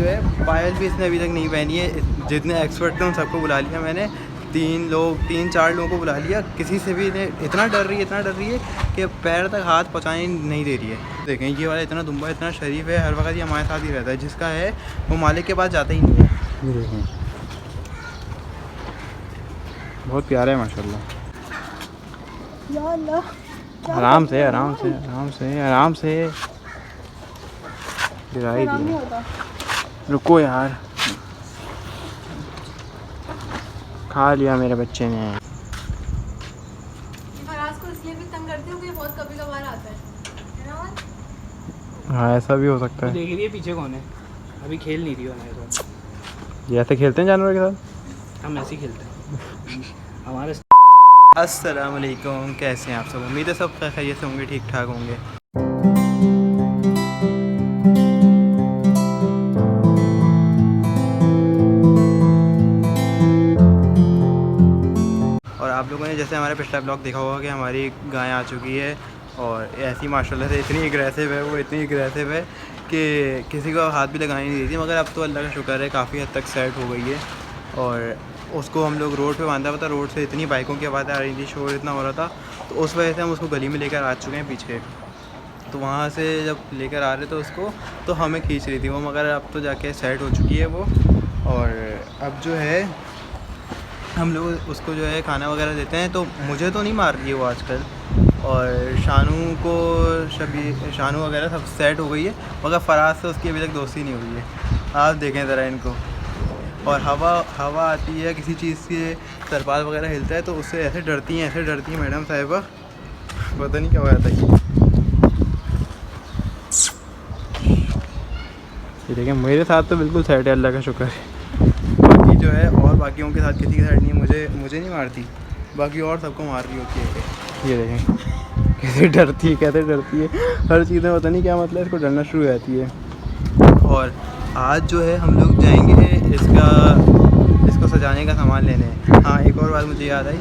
जो है पायल भी इसने अभी तक नहीं पहनी है। जितने एक्सपर्ट थे उन सबको बुला लिया मैंने, 3-4 लोगों को बुला लिया, किसी से भी इतना डर रही है कि पैर तक हाथ पहुँचाने नहीं दे रही है। देखें ये वाला इतना दुम्बा इतना शरीफ है, हर वक्त ये हमारे साथ ही रहता है। जिसका है वो मालिक के पास जाता ही नहीं है। ये देखें बहुत प्यारा है माशाल्लाह। या अल्लाह, आराम से आराम से आराम से आराम से गिरा ही नहीं दिया। होता। रुको यार, खा लिया मेरे बच्चे ने। फराज को इसलिए भी तंग करती हूँ कि बहुत कभी कभार आता है ना। हाँ ऐसा भी हो सकता है। देख रही है पीछे कौन है, अभी खेल नहीं रही हो हमारे साथ। ये ऐसे खेलते हैं जानवर के साथ, हम ऐसे ही खेलते हैं हमारे। अस्सलाम वालेकुम, कैसे हैं आप सब? उम्मीद है सब खैरियत से होंगे, ठीक ठाक होंगे। और आप लोगों ने जैसे हमारा पिछला ब्लॉग देखा होगा कि हमारी गाय आ चुकी है और ऐसी माशाल्लाह से इतनी एग्रेसिव है, वो इतनी एग्रेसिव है कि किसी को हाथ भी लगाने नहीं देती। मगर अब तो अल्लाह का शुक्र है काफ़ी हद तक सेट हो गई है। और उसको हम लोग रोड पे बांधा हुआ था, रोड से इतनी बाइकों की आवाज़ आ रही थी, शोर इतना हो रहा था, तो उस वजह से हम उसको गली में लेकर आ चुके हैं पीछे। तो वहाँ से जब लेकर आ रहे थे उसको, तो हमें खींच रही थी वो, मगर अब तो जाके सेट हो चुकी है वो। और अब जो है हम लोग उसको जो है खाना वगैरह देते हैं। तो मुझे तो नहीं मार रही है वो आजकल, और शानू वगैरह सब सेट हो गई है, मगर फराज से उसकी अभी तक दोस्ती नहीं हुई है। आप देखें ज़रा इनको। और हवा आती है, किसी चीज़ से तरपाल वगैरह हिलता है तो उससे ऐसे डरती हैं मैडम साहिबा, पता नहीं क्या हो जाता है। ये देखें मेरे साथ तो बिल्कुल सेट है, अल्लाह का शुक्र है। बाकी जो है और बाकियों के साथ किसी के साथ नहीं है, मुझे नहीं मारती, बाकी और सबको मार रही होती है। ये देखें कैसे डरती है हर चीज़ में, पता नहीं क्या मतलब इसको डरना शुरू हो जाती है। और आज जो है हम लोग जाएंगे इसको सजाने का सामान लेने। हाँ एक और बात मुझे याद आई,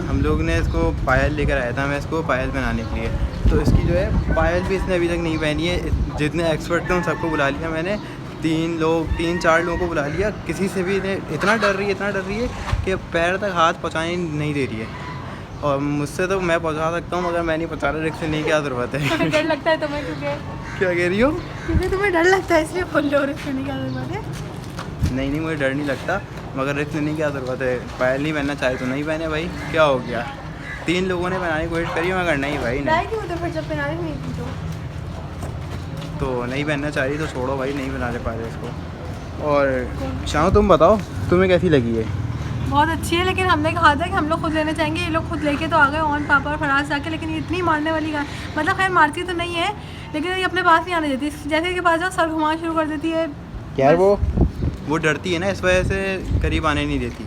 हम लोग ने इसको पायल लेकर आया था, मैं इसको पायल पहनाने के लिए। तो इसकी जो है पायल भी इसने अभी तक नहीं पहनी है। जितने एक्सपर्ट थे उन सबको बुला लिया मैंने, 3-4 लोगों को बुला लिया, किसी से भी इतना डर रही है कि पैर तक हाथ पहुँचाने नहीं दे रही है। और मुझसे तो मैं पहुँचा सकता हूँ, मगर मैं नहीं पहुँचा रहा, रिस्क लेने की क्या ज़रूरत है। डर लगता है तुम्हें क्योंकि क्या कह रही हो? क्योंकि तुम्हें डर लगता है इसलिए बोल रहे हो, रिस्क लेने की क्या ज़रूरत है? नहीं मुझे डर नहीं लगता, मगर रिस्क लेने की क्या ज़रूरत है। पायल नहीं पहनना चाहे तो नहीं पहने भाई, क्या हो गया। 3 लोगों ने पहनाने की कोशिश करी मगर नहीं भाई नहीं। क्यों तो फिर जब पहनाने नहीं थी तो नहीं पहनना चाहिए तो छोड़ो भाई, नहीं बना पा रहे इसको। और शाम तुम बताओ तुम्हें कैसी लगी है? बहुत अच्छी है, लेकिन हमने कहा था कि हम लोग खुद लेने चाहेंगे। ये लोग खुद लेके तो आ गए ऑन पापा और फराज जाके, लेकिन ये इतनी मारने वाली मतलब खैर मारती तो नहीं है, लेकिन ये अपने पास नहीं आने देती। जैसे कि पास जाओ सर घुमाना शुरू कर देती है। यार वो डरती है ना, इस वजह से करीब आने नहीं देती।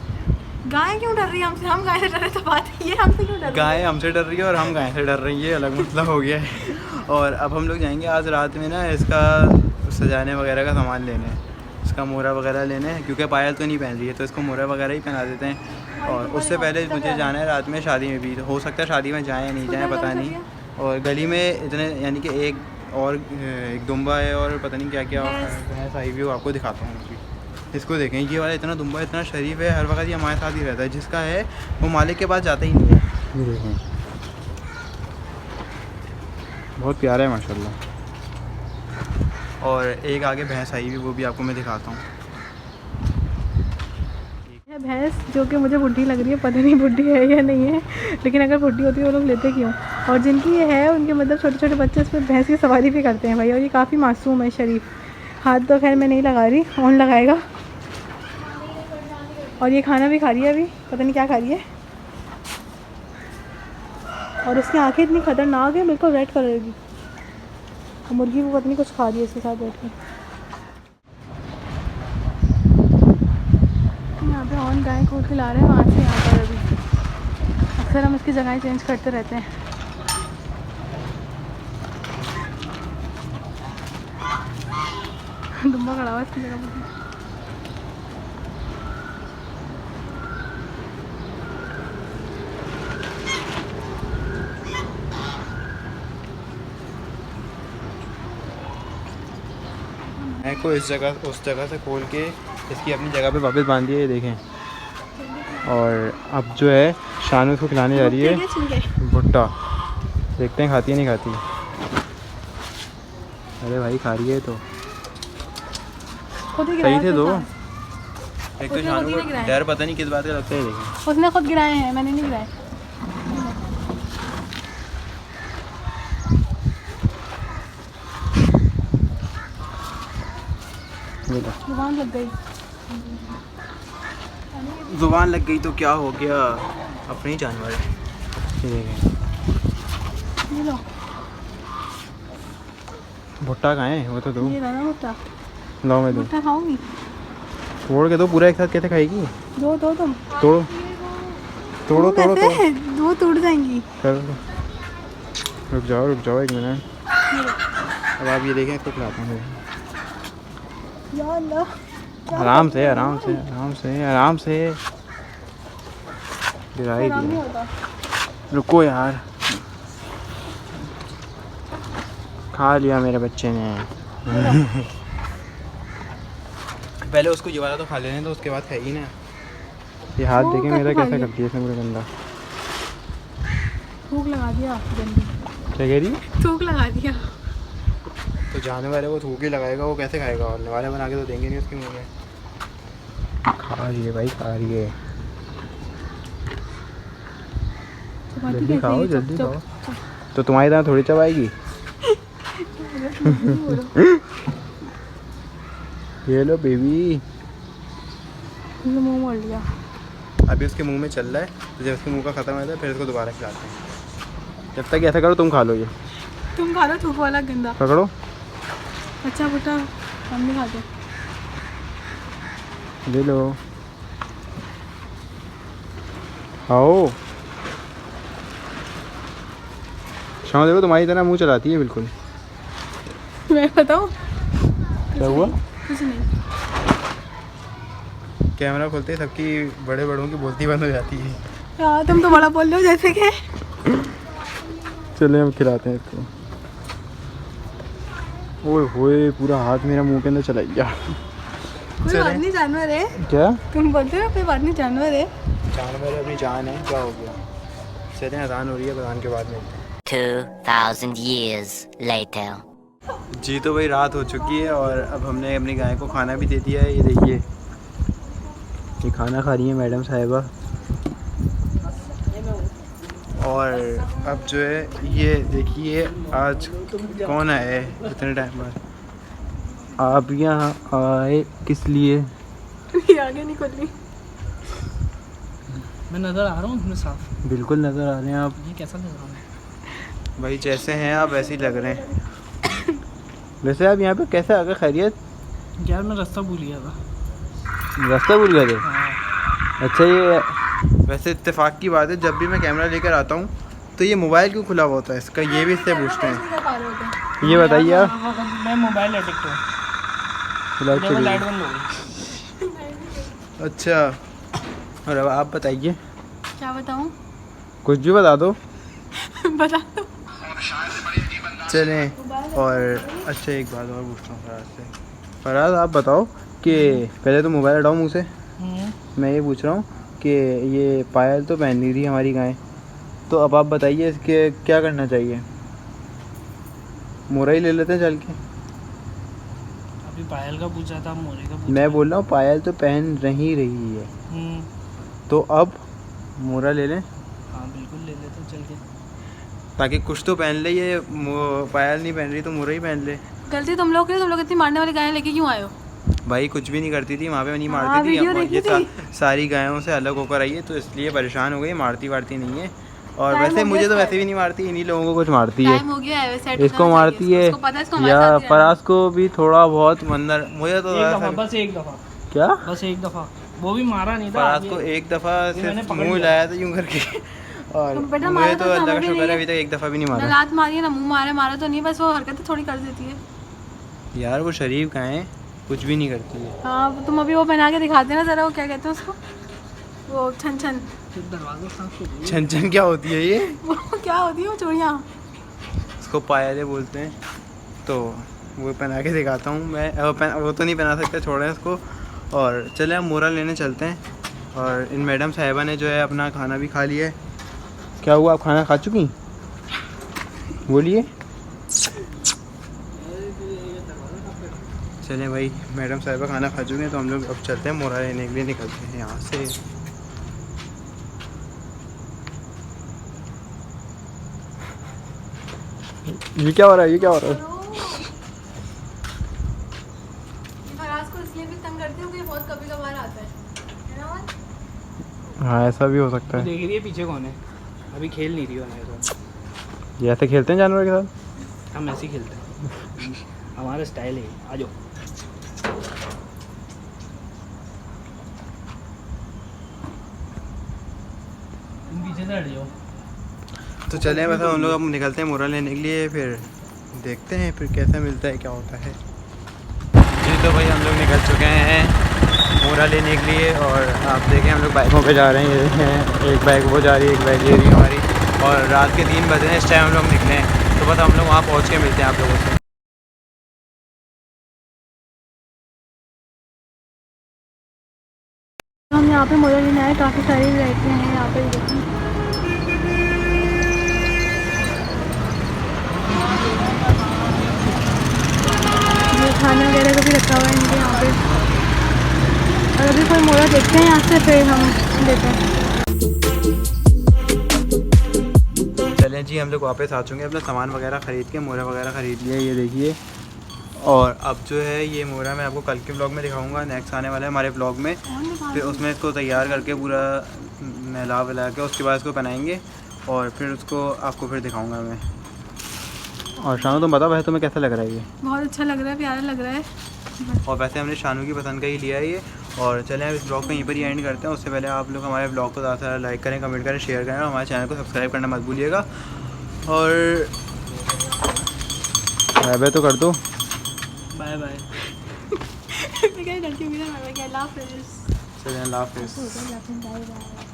गाय क्यों डर रही है हमसे? हम गाय से डर रहे तो बात ये हमसे क्यों डर रही है? गाय हमसे डर रही है और हम गाय से डर रही है, अलग मसला हो गया है। और अब हम लोग जाएंगे आज रात में ना इसका सजाने वगैरह का सामान लेने, इसका मोहरा वगैरह लेने, क्योंकि पायल तो नहीं पहन रही है तो इसको मोहरा वगैरह ही पहना देते हैं। और उससे पहले मुझे जाना है रात में शादी में भी, तो हो सकता है शादी में जाएँ या नहीं जाएँ पता नहीं। और गली में इतने यानी कि एक दुम्बा है और पता नहीं क्या क्या भैंस आई हुई, आपको दिखाता हूँ अभी। इसको देखें ये वाला इतना दुम्बा इतना शरीफ है, हर वक्त ये हमारे साथ ही रहता है। जिसका है वो मालिक के पास जाता ही नहीं है। ये देखें बहुत प्यारा है माशाल्लाह। और एक आगे भैंस आई हुई, वो भी आपको मैं दिखाता हूँ। है भैंस जो कि मुझे बुढ़ी लग रही है, पता नहीं बुढ़ी है या नहीं है, लेकिन अगर बुढ़ी होती है वो लोग लेते क्यों? और जिनकी ये है उनके मतलब छोटे छोटे बच्चे इस पर भैंस की सवारी भी करते हैं भाई। और ये काफ़ी मासूम है, शरीफ। हाथ तो खैर मैं नहीं लगा रही, ऑन लगाएगा। और ये खाना भी खा रही है अभी, पता नहीं क्या खा रही है। और उसकी आंखें इतनी खतरनाक है, बिल्कुल रेड कलर की। और मुर्गी वो पता नहीं कुछ खा रही है इसके साथ बैठ के। यहाँ पे ऑन गाय खोल के ला रहे हैं वहाँ से यहाँ पर। अभी अक्सर हम इसकी जगह चेंज करते रहते हैं। दुम्बा खड़ा हुआ है इसकी जगह पर। गाय को इस जगह उस जगह से खोल के इसकी अपनी जगह पे वापस बांध दिया, ये देखें। और अब जो है शानू उसको खिलाने जा रही है भुट्टा। देखते हैं खाती है नहीं खाती। अरे भाई खा रही है तो सही थे दो। एक तो शानू को डर पता नहीं किस बात का लगता है, देखें। उसने खुद गिराए हैं, मैंने नहीं गिराए। जुबान लग गई। जुबान लग गई तो क्या हो गया, अपने ही जानवर है। ये देखें ये लो भुट्टा कहाँ है, वो तो दो। ये रहा भुट्टा। लो मैं दूँ, भुट्टा खाऊंगी। तोड़ के दो पूरा एक साथ, कैसे खाएगी? दो दो तुम तोड़ो तोड़ो तोड़ो तोड़ो। दो टूट जाएंगी। चलो रुक जाओ 1 मिनट। अब आप ये देखें, इसको खिलाता हूँ। या अल्लाह, आराम से आराम से आराम से आराम से गिरा ही आराम नहीं दिया। होता। रुको यार, खा लिया मेरे बच्चे ने। पहले उसको ये वाला तो खा लेने, तो उसके बाद खाएगी ना। ये हाथ वो देखें कैसे मेरा खा कैसा लिया? करती है इसने पूरा गंदा। थूक लगा दिया गंदी। क्या कह रही है? थूक लगा दिया। तो जानवर है वो, थूक ही लगाएगा, वो कैसे खाएगा? और निवाले बना के तो देंगे नहीं उसके मुंह में। खा रही है भाई, खा रही है। चपाती जल्दी कैसे खाओ है? जल्दी चुप, खाओ। चुप, तो तुम्हारी तरह थोड़ी चबाएगी। ये लो बेबी, मुंह मोड़ लिया। अभी उसके मुंह में चल रहा है, तो जब उसके मुंह का ख़त्म हो जाता है फिर उसको दोबारा खिलाते हैं। जब तक ऐसा करो, तुम खा लो, ये तुम खा लो थूक वाला गंदा। पकड़ो। अच्छा बेटा, हम नहीं खाते। ले लो, आओ। शाम देखो तुम्हारी तरह मुंह चलाती है बिल्कुल। मैं बताऊँ? क्या हुआ? कुछ नहीं। कैमरा खोलते ही सबकी बड़े बड़ों की बोलती बंद हो जाती है। यार तुम तो बड़ा बोल रहे हो जैसे कि। चले हम खिलाते हैं इसको। ओए होए, पूरा हाथ मेरा मुंह के अंदर चला गया। कोई बात नहीं, जानवर है। क्या तुम बोलते हो कोई बात नहीं, जानवर है। जानवर अपनी जान है, क्या हो गया? चलें, अजान हो रही है, अजान के बाद मिलते हैं। 2000 years later. जी तो भाई रात हो चुकी है और अब हमने अपनी गाय को खाना भी दे दिया है। ये देखिए, ये खाना खा रही है मैडम साहिबा। और अब जो है ये देखिए, आज कौन आए इतने टाइम बाद? आप यहाँ आए किस लिए? ये आगे नहीं खुली। मैं नज़र आ रहा हूँ उसमें साफ? बिल्कुल नज़र आ रहे हैं आप। ये कैसा लग रहा है? भाई जैसे हैं आप वैसे ही लग रहे हैं। वैसे आप यहाँ पे कैसे आ गए? खैरियत? यार मैं रास्ता भूल गया था। रास्ता भूल गए थे? हाँ। अच्छा, ये वैसे इत्तेफाक की बात है, जब भी मैं कैमरा लेकर आता हूँ तो ये मोबाइल क्यों खुला हुआ होता है इसका? ये भी इससे पूछते हैं। ये बताइए आप। मैं मोबाइल एडिक्ट हूँ। लाइट चली लाइट गई। बंद हो गई। अच्छा, और अब आप बताइए, क्या बताऊँ? कुछ भी बता दो। बता दो। चलें। और अच्छा, एक बात और पूछता हूँ फराज से। फराज आप बताओ कि पहले तो मोबाइल हटाओ मुँह से। मैं ये पूछ रहा हूँ कि ये पायल तो पहन ली थी हमारी गाय, तो अब आप बताइए इसके क्या करना चाहिए? मोरा ही ले लेते हैं चल के। अभी पायल का पूछा था, मोरे का पूछा। मैं बोल रहा हूँ पायल तो पहन रही है, तो अब मोरा ले लें, हाँ बिल्कुल ले लेते हैं चल के। ताकि कुछ तो पहन ले। ये पायल नहीं पहन रही तो मोरा ही पहन ले। गलती तुम लोग की, तुम लोग इतनी मारने वाली गाय लेके क्यों आए हो? भाई कुछ भी नहीं करती थी वहाँ पे, नहीं हाँ, मारती वीडियो थी। देखी ये थी। सारी गायों से अलग होकर आई है तो इसलिए परेशान हो गई, मारती वारती नहीं है। और टाइम वैसे हो मुझे गया तो इसका। वैसे भी नहीं मारती, इन्हीं लोगों को कुछ मारती है। टाइम हो गया है, सेट इसको मारती है, या परास को भी थोड़ा बहुत मंदर। मुझे तो एक दफ़ा, ऐसा- बस एक दफ़ा, क्या बस एक दफ़ा, वो भी मारा नहीं था। परास को एक दफ़ा ये मैंने सिर्फ पकड़ मुँह लिया। लाया था यूँ करके। और तुम बेटा मुझे मारा तो तो अल्लाह का हमें भी शुक्र है नहीं अभी तक एक दफ़ा भी नहीं ना मारा। लात मारी है ना मुंह मारे, मारा तो नहीं, बस वो हरकतें थोड़ी कर देती है। यार वो शरीफ गाय कुछ भी नहीं करती है। हाँ तुम अभी वो पहना के दिखाते ना जरा, वो क्या कहते हैं उसको, वो छन छन। दरवाजा साफ कर दो। छन छन क्या होती है ये? वो क्या होती है वो चूड़ियाँ? उसको पायले बोलते हैं। तो वो पहना के दिखाता हूँ मैं। वो तो नहीं पहना सकते, छोड़ें इसको। और चले हम मोरा लेने चलते हैं। और इन मैडम साहिबा ने जो है अपना खाना भी खा लिया है। क्या हुआ, आप खाना खा चुकी? बोलिए। चलें भाई, मैडम साहिबा खाना खा चुके हैं तो हम लोग अब चलते हैं मोरा लेने के लिए, निकलते हैं यहाँ से। ये क्या हो रहा है, ये क्या हो रहा है? फराज को इसलिए भी तंग करती हूँ कि बहुत कभी-कभार आता है ना। हाँ ऐसा भी हो सकता है। देख रही है पीछे कौन है? अभी खेल नहीं रही हो हमारे साथ। ये ऐसे खेलते हैं जानवर के साथ? हम ऐसे ही खेलते हैं, हमारा स्टाइल है। आ जाओ। तुम पीछे से हट जाओ। तो चलें वैसे हम लोग अब निकलते हैं मोरा लेने के लिए, फिर देखते हैं फिर कैसा मिलता है, क्या होता है। जी तो भाई हम लोग निकल चुके हैं मोरा लेने के लिए। और आप देखें हम लोग बाइकों पे जा रहे हैं, ये देखें एक बाइक वो जा रही है, एक बाइक ये रही है हमारी। और रात के 3 बजे हैं इस टाइम हम लोग निकले हैं, तो बस हम लोग वहाँ पहुँच के मिलते हैं आप लोगों से। हम यहाँ पे मोरा लेने आए, काफ़ी सारी वैरायटियाँ हैं यहाँ पे, देखें। ये खाना वगैरह का भी रखा हुआ है इनके यहाँ पे। और अभी कोई मोरा देखते हैं यहाँ से, फिर हम लेते हैं। चलें जी, हम लोग वापस आ चुके हैं, अपना सामान वगैरह ख़रीद के मोरा वगैरह ख़रीद लिया, ये देखिए। और अब जो है ये मोरा मैं आपको कल के ब्लॉग में दिखाऊंगा, नेक्स्ट आने वाला है हमारे ब्लॉग में। फिर उसमें इसको तैयार करके पूरा नहला वला के उसके बाद इसको पहनाएंगे और फिर उसको आपको फिर दिखाऊंगा मैं। और शानू तुम बताओ वैसे तुम्हें कैसा लग रहा है ये? बहुत अच्छा लग रहा है, प्यारा लग रहा है। और वैसे हमने शानू की पसंद का ही लिया है ये। और चलें अब इस ब्लॉग को यहीं पर ही एंड करते हैं। उससे पहले आप लोग हमारे ब्लॉग को ज़्यादा से ज़्यादा लाइक करें, कमेंट करें, शेयर करें और हमारे चैनल को सब्सक्राइब करना मत भूलिएगा। और बाय तो कर दो। Bye bye. चलिए अल्लाह हाफ़िज़। Bye bye.